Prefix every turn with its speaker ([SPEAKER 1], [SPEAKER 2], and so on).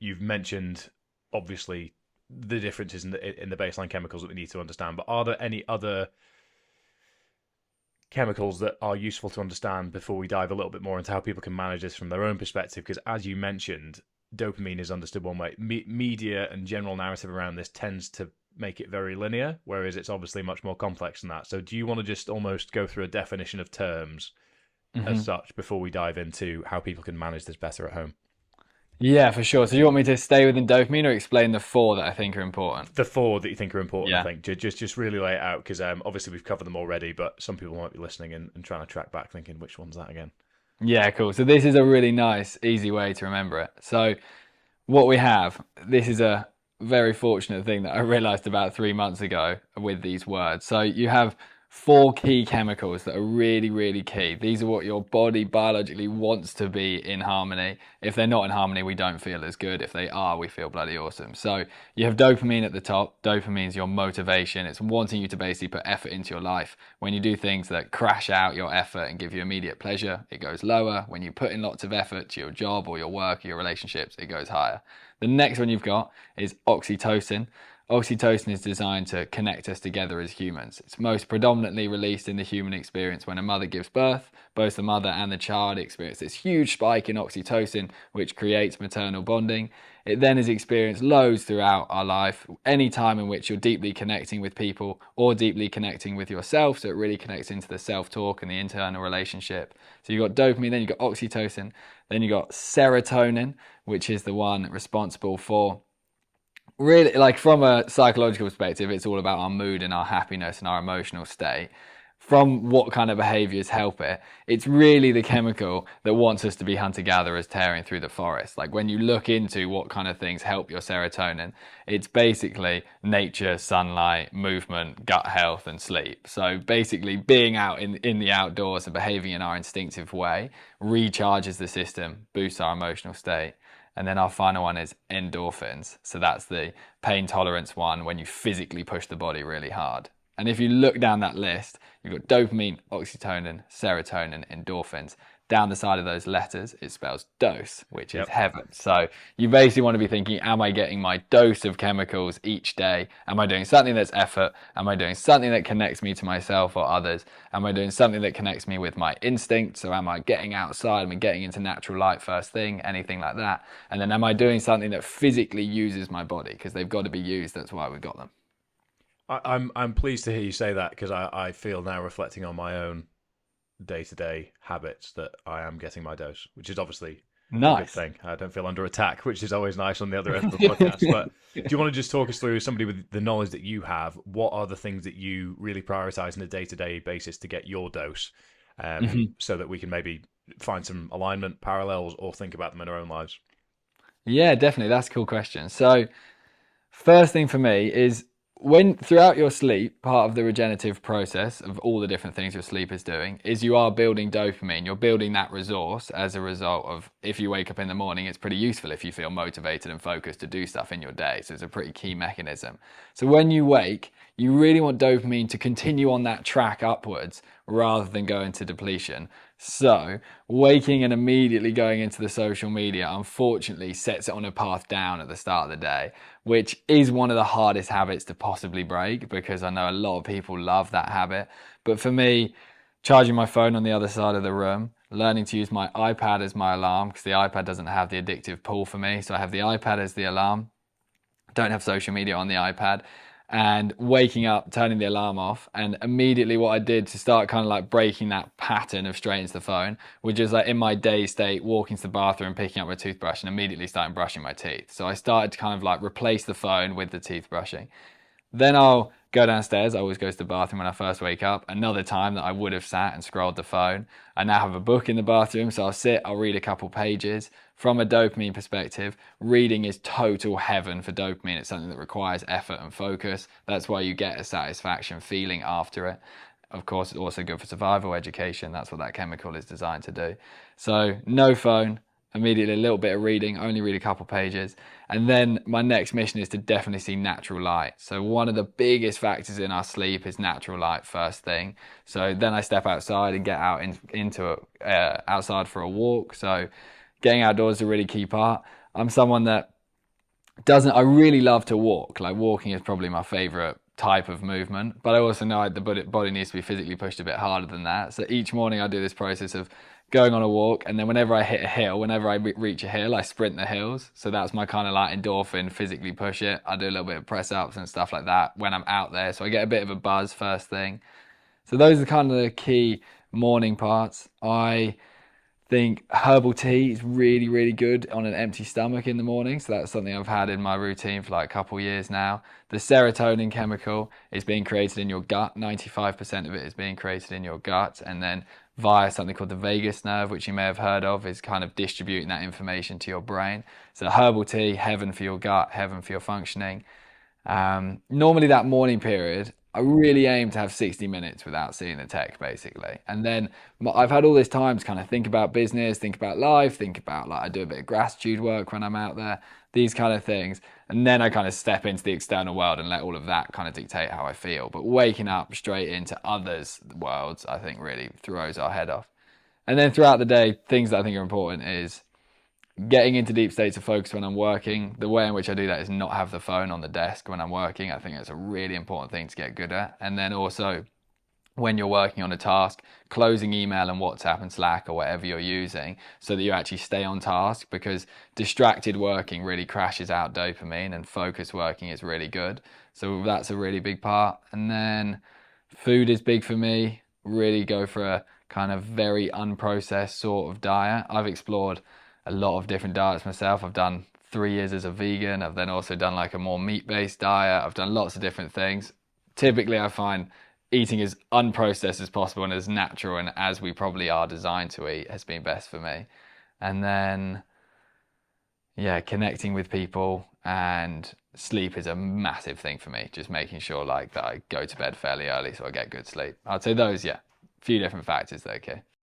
[SPEAKER 1] you've mentioned obviously the differences in the baseline chemicals that we need to understand, but are there any other chemicals that are useful to understand before we dive a little bit more into how people can manage this from their own perspective? Because as you mentioned, dopamine is understood one way. Media and general narrative around this tends to make it very linear, whereas it's obviously much more complex than that. So do you want to just almost go through a definition of terms as
[SPEAKER 2] Hmm.
[SPEAKER 1] such before we dive into how people can manage this better at home?
[SPEAKER 2] Yeah, for sure. So you want me to stay within dopamine or explain the four that I think are important?
[SPEAKER 1] The four that you think are important, I
[SPEAKER 2] Yeah.
[SPEAKER 1] think. Just really lay it out, because obviously we've covered them already, but some people might be listening and trying to track back, thinking which one's that again.
[SPEAKER 2] Yeah, cool. So this is a really nice, easy way to remember it. So what we have, this is a very fortunate thing that I realized about 3 months ago with these words. So you have four key chemicals that are really, really key. These are what your body biologically wants to be in harmony. If they're not in harmony, we don't feel as good. If they are, we feel bloody awesome. So you have dopamine at the top. Dopamine is your motivation. It's wanting you to basically put effort into your life. When you do things that crash out your effort and give you immediate pleasure, it goes lower. When you put in lots of effort to your job or your work or your relationships, it goes higher. The next one you've got is oxytocin. Oxytocin is designed to connect us together as humans. It's most predominantly released in the human experience when a mother gives birth. Both the mother and the child experience this huge spike in oxytocin, which creates maternal bonding. It then is experienced loads throughout our life, any time in which you're deeply connecting with people or deeply connecting with yourself. So it really connects into the self-talk and the internal relationship. So you've got dopamine, then you've got oxytocin, then you've got serotonin, which is the one responsible for really, like, from a psychological perspective, it's all about our mood and our happiness and our emotional state. From what kind of behaviors help it, it's really the chemical that wants us to be hunter gatherers tearing through the forest. Like, when you look into what kind of things help your serotonin, it's basically nature, sunlight, movement, gut health, and sleep. So basically being out in the outdoors and behaving in our instinctive way recharges the system, boosts our emotional state. And then our final one is endorphins. So that's the pain tolerance one, when you physically push the body really hard. And if you look down that list, you've got dopamine, oxytocin, serotonin, endorphins. Down the side of those letters, it spells dose, which is
[SPEAKER 1] Yep.
[SPEAKER 2] heaven. So you basically want to be thinking, am I getting my dose of chemicals each day? Am I doing something that's effort? Am I doing something that connects me to myself or others? Am I doing something that connects me with my instincts? So am I getting outside? Am I getting into natural light first thing? Anything like that? And then am I doing something that physically uses my body? Because they've got to be used. That's why we've got them.
[SPEAKER 1] I'm pleased to hear you say that, because I feel now, reflecting on my own day to day habits, that I am getting my dose, which is obviously a good
[SPEAKER 2] Nice.
[SPEAKER 1] thing. I don't feel under attack, which is always nice on the other end of the podcast. But do you want to just talk us through, somebody with the knowledge that you have, what are the things that you really prioritize on a day to day basis to get your dose,
[SPEAKER 2] Mhm.
[SPEAKER 1] so that we can maybe find some alignment, parallels, or think about them in our own lives?
[SPEAKER 2] Yeah, definitely. That's a cool question. So, first thing for me is, when throughout your sleep, part of the regenerative process of all the different things your sleep is doing is you are building dopamine. You're building that resource as a result of, if you wake up in the morning, it's pretty useful if you feel motivated and focused to do stuff in your day. So it's a pretty key mechanism. So when you wake, you really want dopamine to continue on that track upwards rather than go into depletion. So waking and immediately going into the social media unfortunately sets it on a path down at the start of the day, which is one of the hardest habits to possibly break, because I know a lot of people love that habit. But for me, charging my phone on the other side of the room, learning to use my iPad as my alarm, because the iPad doesn't have the addictive pull for me. So I have the iPad as the alarm, don't have social media on the iPad, and waking up, turning the alarm off. And immediately what I did to start kind of like breaking that pattern of straight into the phone, was just like, in my day state, walking to the bathroom, picking up my toothbrush and immediately starting brushing my teeth. So I started to kind of like replace the phone with the teeth brushing. Then I'll go downstairs. I always go to the bathroom when I first wake up. Another time that I would have sat and scrolled the phone. I now have a book in the bathroom, so I'll sit, I'll read a couple pages. From a dopamine perspective, reading is total heaven for dopamine. It's something that requires effort and focus. That's why you get a satisfaction feeling after it. Of course, it's also good for survival education. That's what that chemical is designed to do. So, no phone, immediately a little bit of reading, only read a couple pages. And then my next mission is to definitely see natural light. So one of the biggest factors in our sleep is natural light first thing. So then I step outside and get out into outside for a walk. So getting outdoors is a really key part. I'm someone that Doesn't I really love to walk. Like walking is probably my favorite type of movement, but I also know the body needs to be physically pushed a bit harder than that. So each morning I do this process of going on a walk, and then whenever I hit a hill, whenever I reach a hill, I sprint the hills. So that's my kind of like endorphin, physically push it. I do a little bit of press ups and stuff like that when I'm out there. So I get a bit of a buzz first thing. So those are kind of the key morning parts. I think herbal tea is really, really good on an empty stomach in the morning. So that's something I've had in my routine for like a couple of years now. The serotonin chemical is being created in your gut. 95% of it is being created in your gut. And then via something called the vagus nerve, which you may have heard of, is kind of distributing that information to your brain. So herbal tea, heaven for your gut, heaven for your functioning. Normally that morning period, I really aim to have 60 minutes without seeing the tech, basically. And then I've had all this time to kind of think about business, think about life, think about like I do a bit of gratitude work when I'm out there, these kind of things. And then I kind of step into the external world and let all of that kind of dictate how I feel. But waking up straight into others' worlds, I think really throws our head off. And then throughout the day, things that I think are important is getting into deep states of focus when I'm working. The way in which I do that is not have the phone on the desk when I'm working. I think it's a really important thing to get good at. And then also when you're working on a task, closing email and WhatsApp and Slack or whatever you're using so that you actually stay on task, because distracted working really crashes out dopamine and focus working is really good. So that's a really big part. And then food is big for me. Really go for a kind of very unprocessed sort of diet. I've explored a lot of different diets myself. I've done 3 years as a vegan. I've then also done like a more meat-based diet. I've done lots of different things. Typically, I find eating as unprocessed as possible and as natural and as we probably are designed to eat has been best for me. And then, yeah, connecting with people and sleep is a massive thing for me. Just making sure like that I go to bed fairly early so I get good sleep. I'd say those, yeah, a few different factors there, okay.